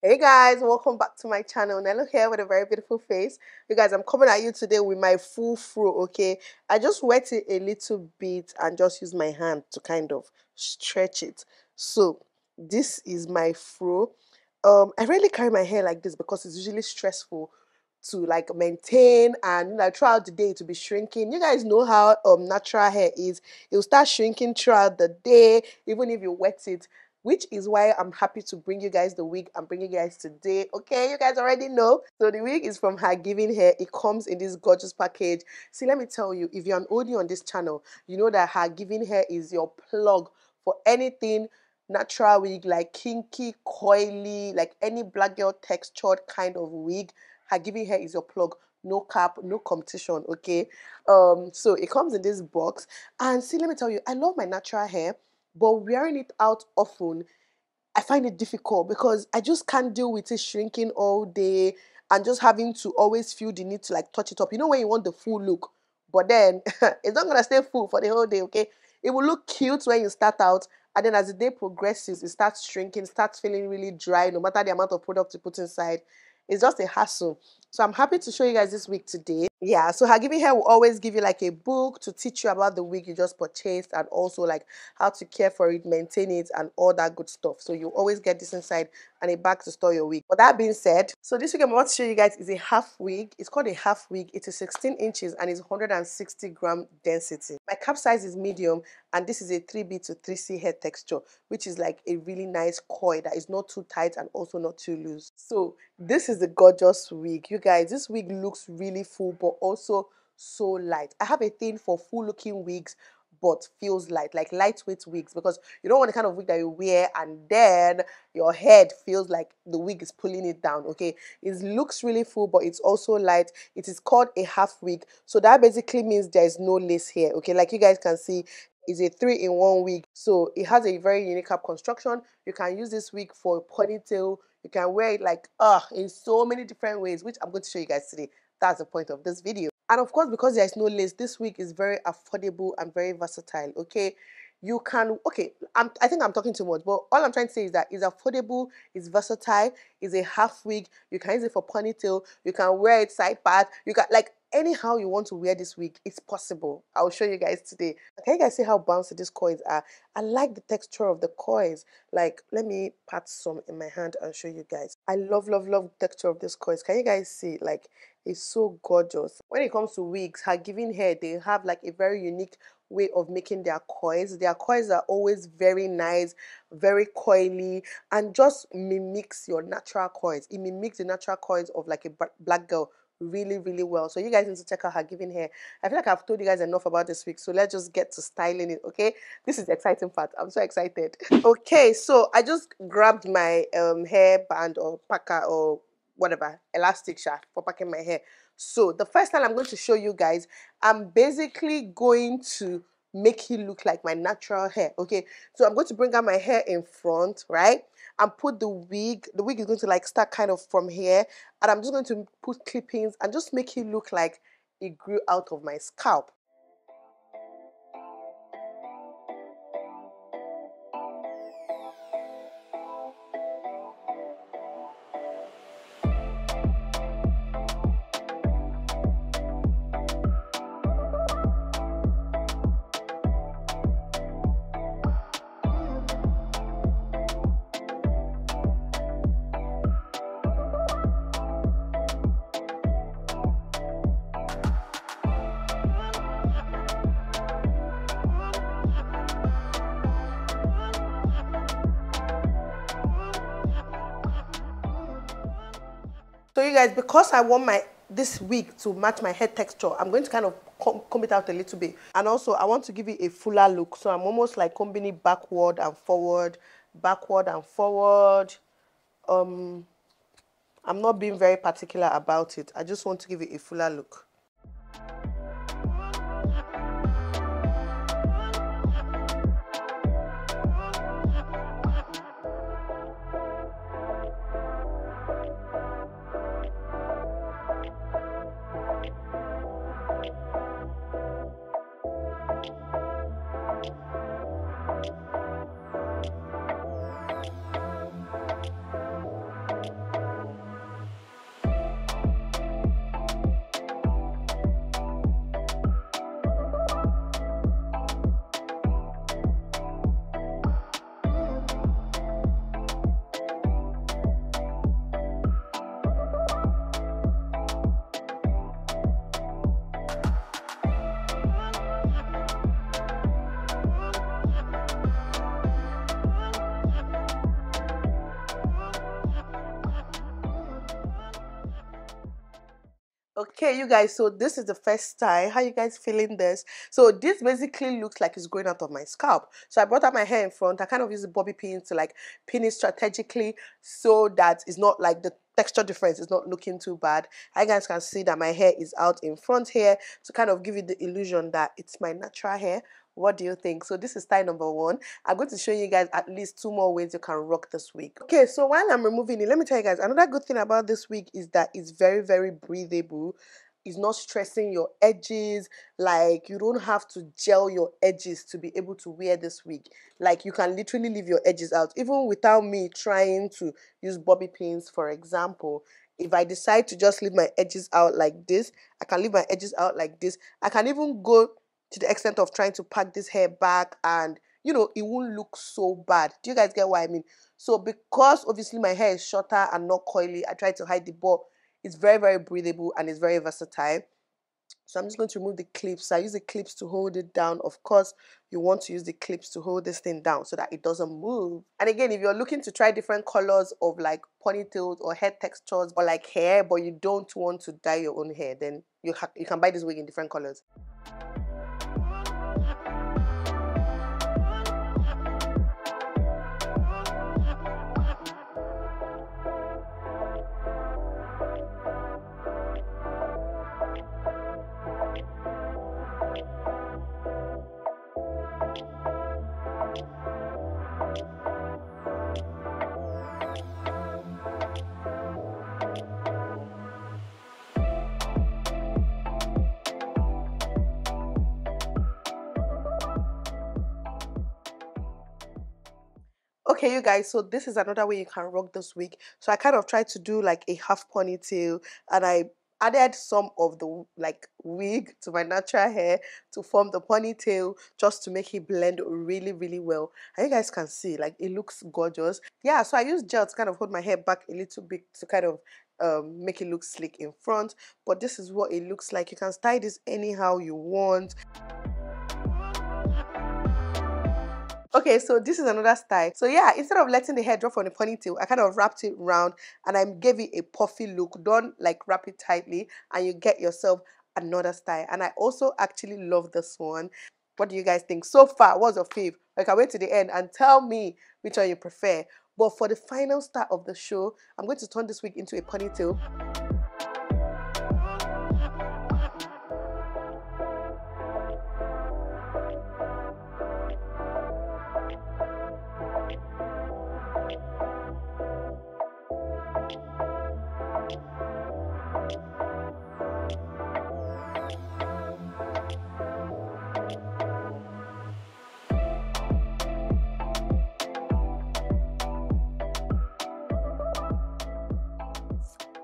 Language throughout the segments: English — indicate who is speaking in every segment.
Speaker 1: Hey guys, welcome back to my channel. Nello here with a very beautiful face. You guys, I'm coming at you today with my full fro, okay? I just wet it a little bit and just use my hand to kind of stretch it. So, this is my fro. I rarely carry my hair like this because it's usually stressful to like maintain, and throughout the day to be shrinking. You guys know how natural hair is. It will start shrinking throughout the day even if you wet it, which is why I'm happy to bring you guys the wig I'm bringing you guys today. Okay, you guys already know. So the wig is from Her Giving Hair. It comes in this gorgeous package. See, let me tell you, if you're an oldie on this channel, you know that Her Giving Hair is your plug for anything natural wig, like kinky, coily, like any black girl textured kind of wig. Her Giving Hair is your plug. No cap, no competition. Okay. So it comes in this box. And see, let me tell you, I love my natural hair, but wearing it out often, I find it difficult because I just can't deal with it shrinking all day and just having to always feel the need to like touch it up. You know, when you want the full look, but then it's not gonna stay full for the whole day, okay? It will look cute when you start out, and then as the day progresses, it starts shrinking, starts feeling really dry, no matter the amount of product you put inside. It's just a hassle. So I'm happy to show you guys this wig today. Yeah, so Her Giving Hair will always give you like a book to teach you about the wig you just purchased, and also like how to care for it, maintain it, and all that good stuff. So you always get this inside and a bag to store your wig. But that being said, so this wig I'm about to show you guys is a half wig. It's called a half wig. It is 16 inches and is 160-gram density. My cap size is medium, and this is a 3B to 3C hair texture, which is like a really nice coil that is not too tight and also not too loose. So this is the gorgeous wig. You guys, this wig looks really full but also so light. I have a thing for full looking wigs but feels light, like lightweight wigs, because you don't want the kind of wig that you wear and then your head feels like the wig is pulling it down. Okay, it looks really full but it's also light. It is called a half wig, so that basically means there is no lace here. Okay, like you guys can see, is a 3-in-1 wig. So it has a very unique cap construction. You can use this wig for a ponytail. You can wear it like in so many different ways, which I'm going to show you guys today. That's the point of this video. And of course, because there is no lace, this wig is very affordable and very versatile. Okay, you can, okay, I think I'm talking too much, but all I'm trying to say is that it's affordable, it's versatile, it's a half wig. You can use it for ponytail, you can wear it side part, you can like anyhow you want to wear this wig, it's possible. I'll show you guys today. Can you guys see how bouncy these coils are? I like the texture of the coils. Like, let me pat some in my hand and show you guys. I love, love, love the texture of these coils. Can you guys see? Like, it's so gorgeous. When it comes to wigs, Her Giving Hair, they have like a very unique way of making their coils. Their coils are always very nice, very coily, and just mimics your natural coils. It mimics the natural coils of like a black girl really, really well. So you guys need to check out Her Giving Hair. I feel like I've told you guys enough about this wig, so let's just get to styling it. Okay, this is the exciting part. I'm so excited. Okay, so I just grabbed my hair band or packer or whatever elastic shaft for packing my hair. So the first time I'm going to show you guys, I'm basically going to make it look like my natural hair. Okay, so I'm going to bring out my hair in front, right, and put the wig. The wig is going to like start kind of from here, and I'm just going to put clippings and just make it look like it grew out of my scalp. So you guys, because I want this wig to match my hair texture, I'm going to kind of comb it out a little bit. And also, I want to give it a fuller look. So I'm almost like combing it backward and forward, backward and forward. I'm not being very particular about it. I just want to give it a fuller look. Okay, you guys, so this is the first style. How you guys feeling this? So this basically looks like it's growing out of my scalp. So I brought out my hair in front. I kind of use the bobby pin to like pin it strategically so that it's not like the texture difference is not looking too bad. You guys can see that my hair is out in front here to kind of give you the illusion that it's my natural hair. What do you think? So this is style number one. I'm going to show you guys at least 2 more ways you can rock this wig. Okay, so while I'm removing it, let me tell you guys, another good thing about this wig is that it's very, very breathable. It's not stressing your edges. Like, you don't have to gel your edges to be able to wear this wig. Like, you can literally leave your edges out. Even without me trying to use bobby pins, for example, if I decide to just leave my edges out like this, I can leave my edges out like this. I can even go to the extent of trying to pack this hair back, and you know, it won't look so bad. Do you guys get what I mean? So because obviously my hair is shorter and not coily, I try to hide the bob. It's very, very breathable and it's very versatile. So I'm just going to remove the clips. I use the clips to hold it down. Of course, you want to use the clips to hold this thing down so that it doesn't move. And again, if you're looking to try different colors of like ponytails or hair textures or like hair, but you don't want to dye your own hair, then you can buy this wig in different colors. Okay, you guys, so this is another way you can rock this wig. So I kind of tried to do like a half ponytail, and I added some of the like wig to my natural hair to form the ponytail, just to make it blend really, really well. And you guys can see like it looks gorgeous. Yeah, so I used gel to kind of hold my hair back a little bit to kind of make it look sleek in front. But this is what it looks like. You can style this anyhow you want. Okay, so this is another style. So yeah, instead of letting the hair drop from the ponytail, I kind of wrapped it round and I gave it a puffy look. Don't like wrap it tightly and you get yourself another style. And I also actually love this one. What do you guys think? So far, what's your fave? Like, I wait to the end and tell me which one you prefer. But for the final start of the show, I'm going to turn this wig into a ponytail.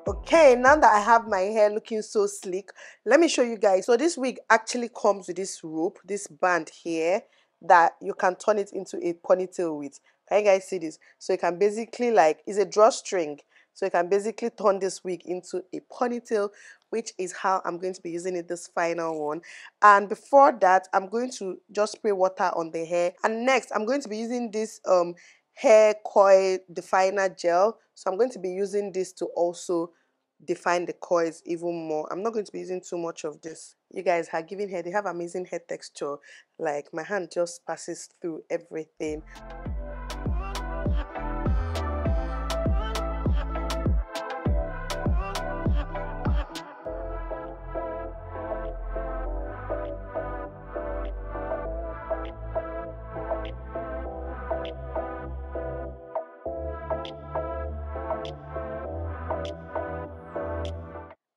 Speaker 1: Okay, now that I have my hair looking so sleek, let me show you guys. So this wig actually comes with this rope, this band here, that you can turn it into a ponytail with. Can you guys see this? So you can basically like, it's a drawstring. So you can basically turn this wig into a ponytail, which is how I'm going to be using it this final one. And before that, I'm going to just spray water on the hair. And next, I'm going to be using this hair coil definer gel. So I'm going to be using this to also define the coils even more. I'm not going to be using too much of this. You guys are giving hair, they have amazing hair texture. Like, my hand just passes through everything.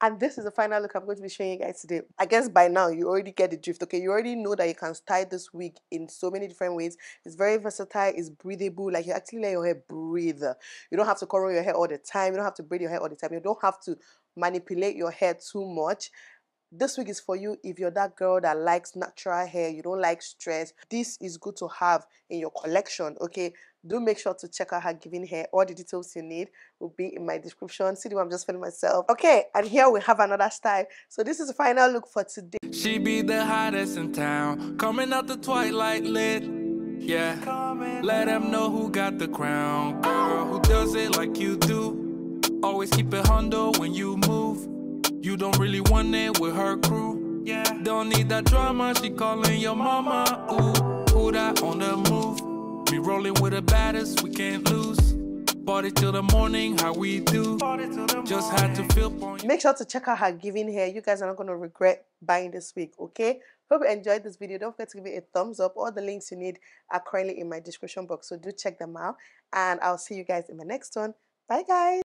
Speaker 1: And this is the final look I'm going to be showing you guys today. I guess by now you already get the drift, okay? You already know that you can style this wig in so many different ways. It's very versatile, it's breathable, like you actually let your hair breathe. You don't have to curl your hair all the time, you don't have to braid your hair all the time, you don't have to manipulate your hair too much. This wig is for you if you're that girl that likes natural hair, you don't like stress. This is good to have in your collection, okay? Do make sure to check out her giving hair. All the details you need will be in my description. See the one I'm just filming myself. Okay, and here we have another style. So this is the final look for today.
Speaker 2: She be the hottest in town, coming out the twilight lit. Yeah, let them know who got the crown. Girl, who does it like you do. Always keep it hundo when you move. You don't really want it with her crew. Yeah. Don't need that drama, she calling your mama. Ooh, who that on the move? We rolling with the baddest, we can't lose. Party till the morning, how we do. Just had to feel point.
Speaker 1: Make sure to check out her giving hair. You guys are not going to regret buying this wig, okay? Hope you enjoyed this video. Don't forget to give it a thumbs up. All the links you need are currently in my description box, so do check them out. And I'll see you guys in the next one. Bye, guys.